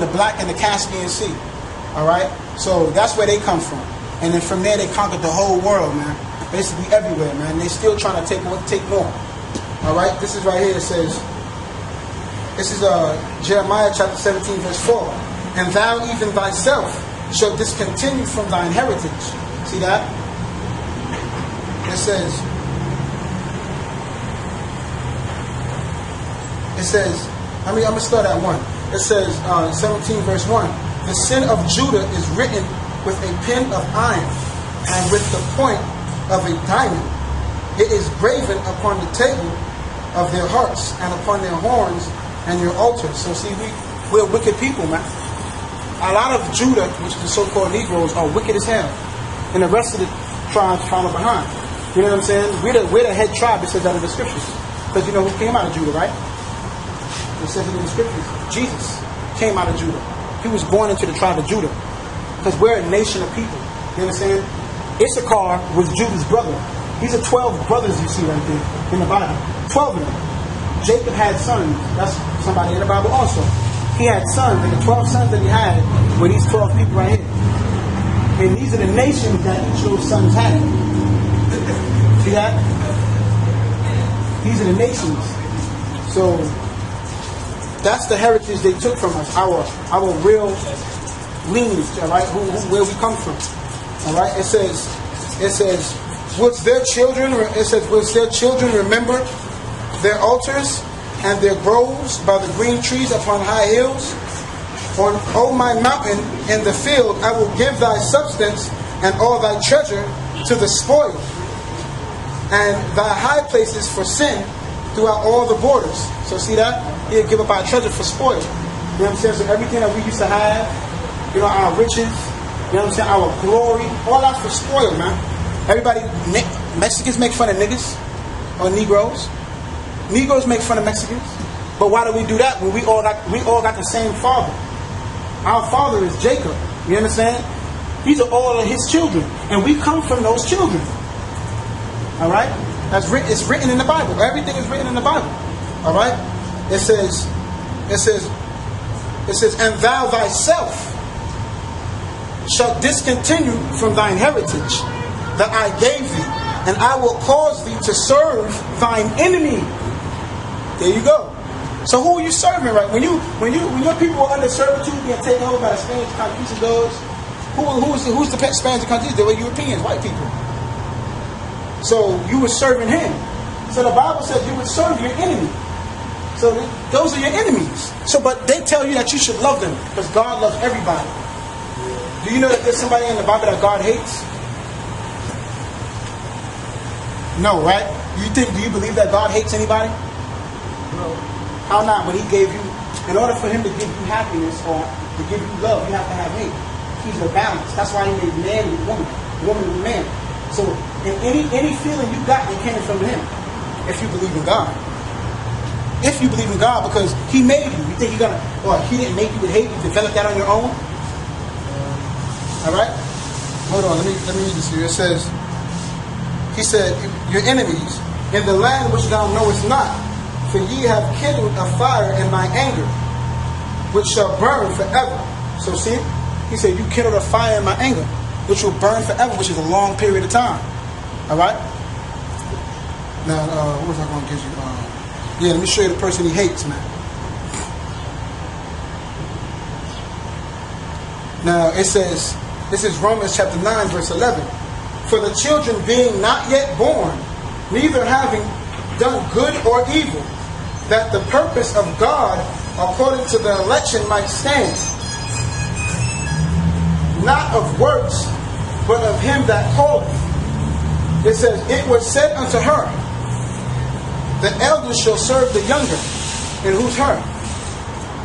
the Black and the Caspian Sea. All right? So that's where they come from. And then from there, they conquered the whole world, man. Basically everywhere, man. They still trying to take more. All right? This is right here. It says, this is Jeremiah chapter 17, verse 4. And thou even thyself shalt discontinue from thine heritage. See that? It says, I'm going to start at 1. It says, 17 verse 1. The sin of Judah is written with a pen of iron and with the point of a diamond. It is graven upon the table of their hearts and upon their horns and their altars. So see, we're wicked people, man. A lot of Judah, which is the so-called Negroes, are wicked as hell. And the rest of the tribes follow behind. You know what I'm saying? We're the head tribe, it says that in the scriptures. Because you know who came out of Judah, right? It says it in the scriptures. Jesus came out of Judah. He was born into the tribe of Judah. Because we're a nation of people. You understand? Issachar was Judah's brother. These are 12 brothers you see right there in the Bible. 12 of them. Jacob had sons. That's somebody in the Bible also. He had sons, and the 12 sons that he had were these 12 people right here. And these are the nations that each of those sons had. See that? These are the nations. So that's the heritage they took from us, our real lineage, all right, where we come from. All right, it says, will their children remember their altars and their groves by the green trees upon high hills? O my mountain in the field, I will give thy substance and all thy treasure to the spoil, and thy high places for sin throughout all the borders. So see that? He'll give up our treasure for spoil. You know what I'm saying? So everything that we used to have, you know, our riches, you know what I'm saying, our glory, all that's for spoil, man. Everybody, Mexicans make fun of niggas or Negroes. Negroes make fun of Mexicans. But why do we do that when we all got the same father? Our father is Jacob. You understand? These are all of his children, and we come from those children. All right? It's written in the Bible. Everything is written in the Bible. All right? It says, and thou thyself shalt discontinue from thine heritage that I gave thee, and I will cause thee to serve thine enemy. There you go. So who are you serving, right? When your people are under servitude, being taken over by the Spanish conquistadors, who's the Spanish conquistadors? They were Europeans, white people. So you were serving him. So the Bible says you would serve your enemy. So those are your enemies. So, but they tell you that you should love them because God loves everybody. Do you know that there's somebody in the Bible that God hates? No, right? Do you believe that God hates anybody? No. How not? When he gave you, in order for him to give you happiness or to give you love, you have to have hate. He's the balance. That's why he made man with woman, woman with man. So in any feeling you got, it came from him. If you believe in God. If you believe in God, because he made you. You think he didn't make you with hate, you developed that on your own? Alright? Hold on, let me read this here. It says, he said, your enemies in the land which thou knowest not, for ye have kindled a fire in my anger, which shall burn forever. So see, he said, you kindled a fire in my anger, which will burn forever, which is a long period of time. Alright? Now, what was I going to give you? Let me show you the person he hates, man. Now, it says, this is Romans chapter 9, verse 11. For the children being not yet born, neither having done good or evil, that the purpose of God according to the election might stand, not of works, but of him that calleth. It says, it was said unto her, the elder shall serve the younger. And who's her?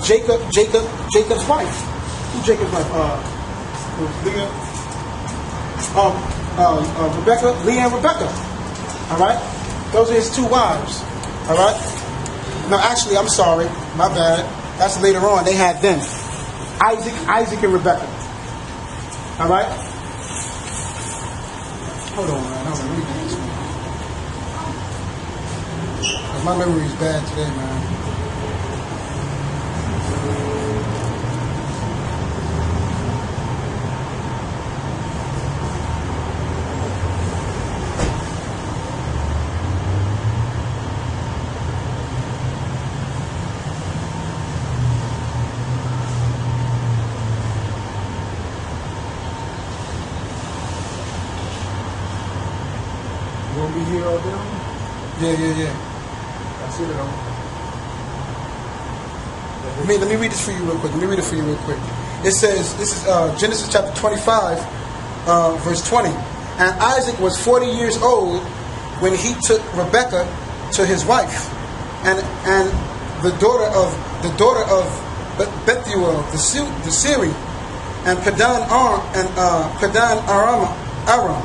Jacob's wife. Who's Jacob's wife? Leah. Rebecca. Leah and Rebecca. Alright? Those are his two wives. Alright? No, actually, I'm sorry. My bad. That's later on. They had them. Isaac and Rebecca. Alright? Hold on, man. Let me get this one. My memory is bad today, man. gonna be here all day? Yeah. I see it on. Let me read this for you real quick. It says, this is Genesis chapter 25, verse 20. And Isaac was 40 years old when he took Rebekah to his wife, and the daughter of Bethuel the Syrian, and Padan Aram,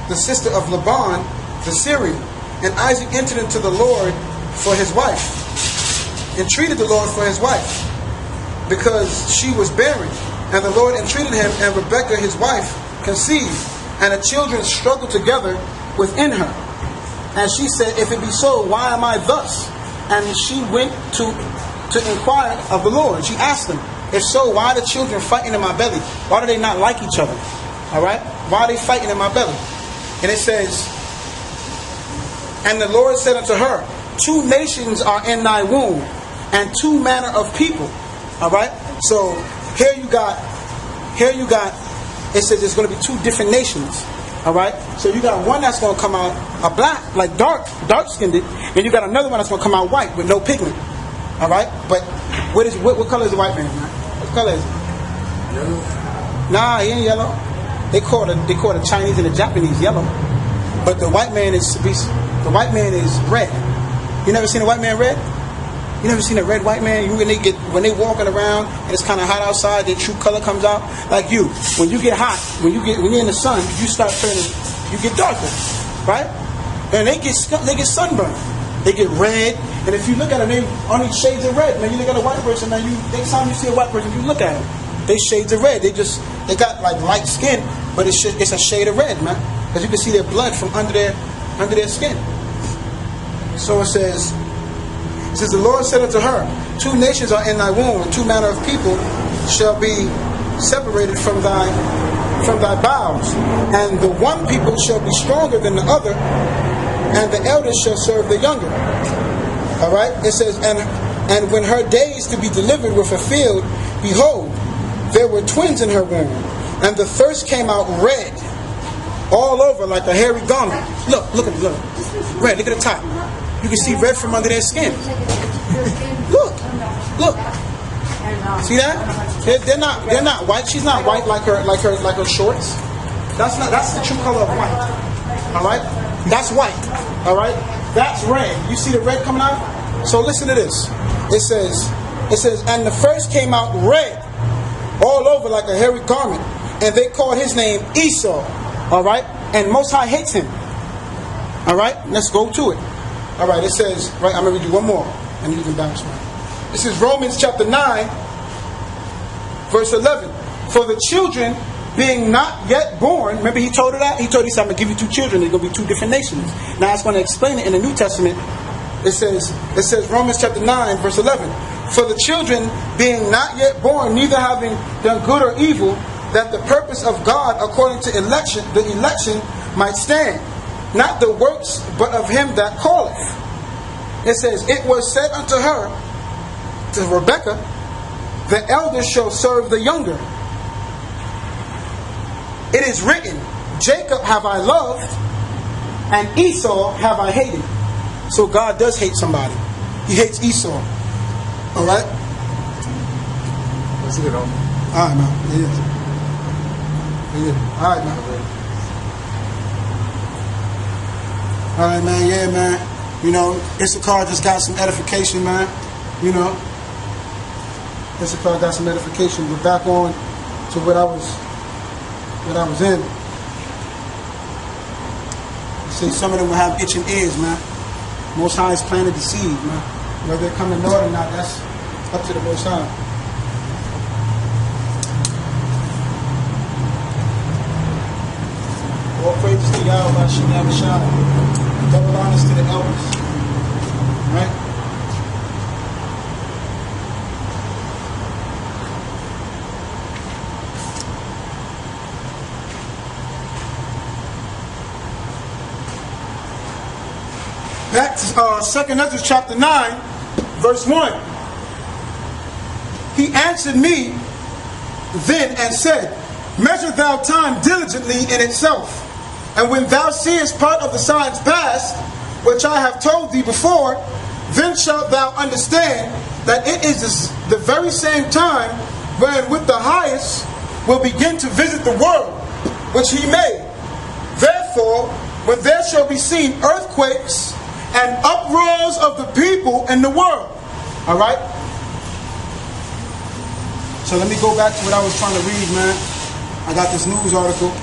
the sister of Laban the Syrian. And Isaac entered into the Lord for his wife, entreated the Lord for his wife, because she was barren. And the Lord entreated him, and Rebekah his wife conceived, and the children struggled together within her. And she said, if it be so, why am I thus? And she went to inquire of the Lord. She asked him, if so, why are the children fighting in my belly? Why do they not like each other? Alright? Why are they fighting in my belly? And it says, and the Lord said unto her, 2 nations are in thy womb, and 2 manner of people. Alright? So here you got, it says there's going to be 2 different nations. Alright? So you got one that's going to come out a black, like dark skinned, and you got another one that's going to come out white with no pigment. Alright? But what color is the white man? What color is it? Yellow. Nah, he ain't yellow. They call the Chinese and the Japanese yellow. But the white man is red. You never seen a white man red? You never seen a red white man? When they walking around and it's kind of hot outside, their true color comes out. Like you, when you get hot, when you're in the sun, you start turning, you get darker, right? And they get sunburned. They get red, and if you look at them, they only shades of red. Man, you look at a white person, man. Next time you see a white person, you look at them, they shades of red. They got like light skin, but it's a shade of red, man, because you can see their blood from under their skin. So it says, the Lord said unto her, 2 nations are in thy womb, and 2 manner of people shall be separated from thy bowels, and the one people shall be stronger than the other, and the eldest shall serve the younger. Alright? It says, and when her days to be delivered were fulfilled, behold, there were twins in her womb, and the first came out red, all over like a hairy garment. Look, red, look at the top. You can see red from under their skin. Look. See that? They're not white. She's not white like her shorts. That's the true color of white. Alright? That's white. Alright? That's red. You see the red coming out? So listen to this. It says, and the first came out red, all over like a hairy garment, and they called his name Esau. Alright? And Most High hates him. Alright? Let's go to it. Alright, it says, right, I'm going to read you one more, and you can bounce one. This is Romans chapter 9, verse 11. For the children being not yet born, remember he told her that? He said, I'm going to give you 2 children, they're going to be 2 different nations. Now it's going to explain it in the New Testament. It says Romans chapter 9, verse 11. For the children being not yet born, neither having done good or evil, that the purpose of God according to the election might stand. Not the works, but of him that calleth. It says, it was said unto her, to Rebekah, the elder shall serve the younger. It is written, Jacob have I loved, and Esau have I hated. So God does hate somebody. He hates Esau. Alright? Let's get on. Alright, man. Yeah. Alright, man. Alright, man. Yeah, man. You know, Issachar just got some edification, man. You know, Issachar got some edification. We're back on to what I was in. You see, some of them will have itching ears, man. Most High is planted the seed, man. Whether they come to know it or not, that's up to the Most High. All praises to Yahweh, Shem Shai. Double honors to the elders. Right? Back to 2nd Ezra chapter 9, verse 1. He answered me then and said, measure thou time diligently in itself, And when thou seest part of the signs past, which I have told thee before, then shalt thou understand that it is the very same time wherein with the highest will begin to visit the world which he made. Therefore, when there shall be seen earthquakes and uproars of the people in the world. Alright? So let me go back to what I was trying to read, man. I got this news article.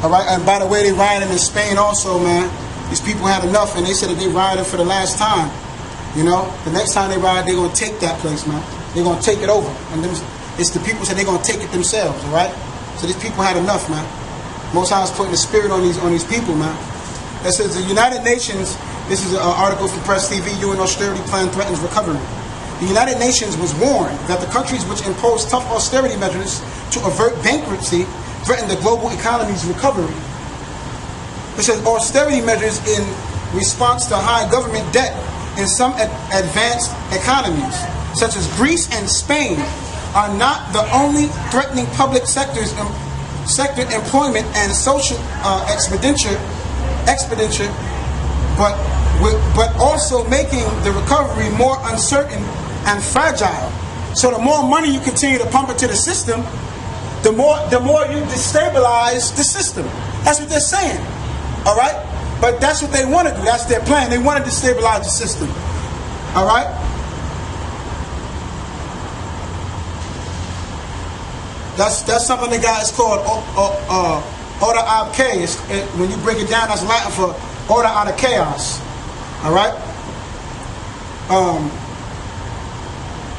Alright, and by the way, they rioted in Spain also, man. These people had enough, and they said that they rioted for the last time. You know, the next time they riot, they're going to take that place, man. They're going to take it over. And it's the people said they're going to take it themselves, alright? So these people had enough, man. Most High is putting the spirit on these people, man. That says the United Nations, this is an article from Press TV, UN austerity plan threatens recovery. The United Nations was warned that the countries which impose tough austerity measures to avert bankruptcy threaten the global economy's recovery. It says austerity measures in response to high government debt in some advanced economies, such as Greece and Spain, are not the only threatening public sector employment and social expenditure, but also making the recovery more uncertain and fragile. So the more money you continue to pump into the system, the more you destabilize the system. That's what they're saying. All right? But that's what they want to do. That's their plan. They want to destabilize the system. All right? That's something the guy is called order ab chaos. When you break it down, that's Latin for order out of chaos. All right?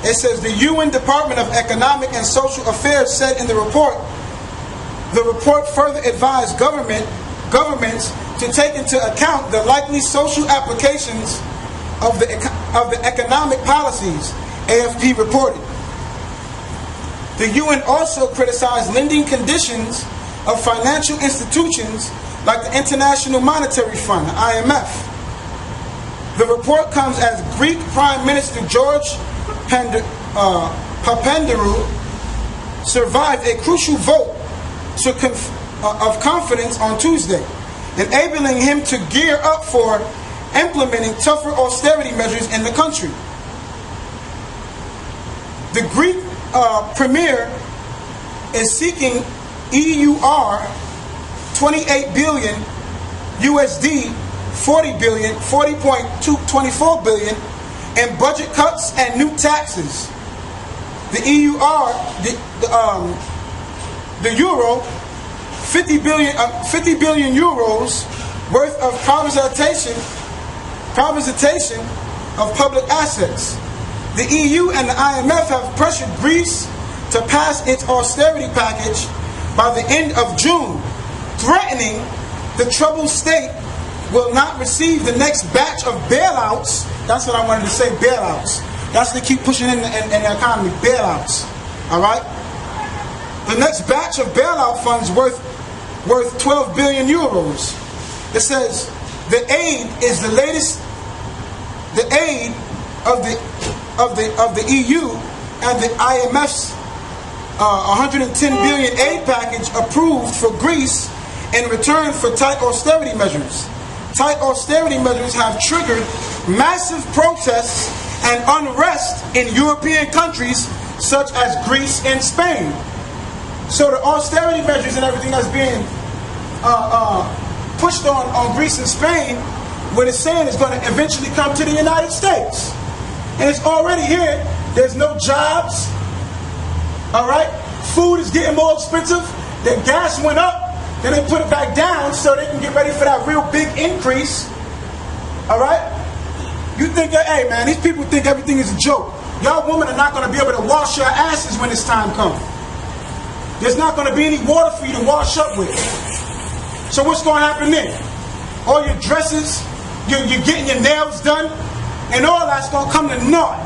It says the UN Department of Economic and Social Affairs said in the report further advised governments to take into account the likely social applications of the economic policies, AFP reported. The UN also criticized lending conditions of financial institutions like the International Monetary Fund, the IMF. The report comes as Greek Prime Minister George Papandreou survived a crucial vote of confidence on Tuesday, enabling him to gear up for implementing tougher austerity measures in the country. The Greek premier is seeking EUR 28 billion USD 40.224 billion in budget cuts and new taxes. The EUR, the euro, 50 billion euros worth of privatization of public assets. The EU and the IMF have pressured Greece to pass its austerity package by the end of June, threatening the troubled state will not receive the next batch of bailouts. That's what I wanted to say, bailouts. That's what they keep pushing in the economy, bailouts. All right? The next batch of bailout funds worth 12 billion euros. It says the aid is the latest. The aid of the EU and the IMF's 110 billion aid package approved for Greece in return for tight austerity measures. Tight austerity measures have triggered massive protests and unrest in European countries such as Greece and Spain. So the austerity measures and everything that's being pushed on Greece and Spain, what it's saying is going to eventually come to the United States. And it's already here. There's no jobs. All right? Food is getting more expensive. The gas went up. Then they put it back down so they can get ready for that real big increase. All right? You think that, hey man, these people think everything is a joke. Y'all women are not going to be able to wash your asses when this time comes. There's not going to be any water for you to wash up with. So what's going to happen then? All your dresses, you're getting your nails done, and all that's going to come to naught.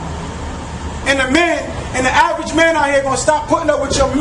And the average man out here going to stop putting up with your mouth.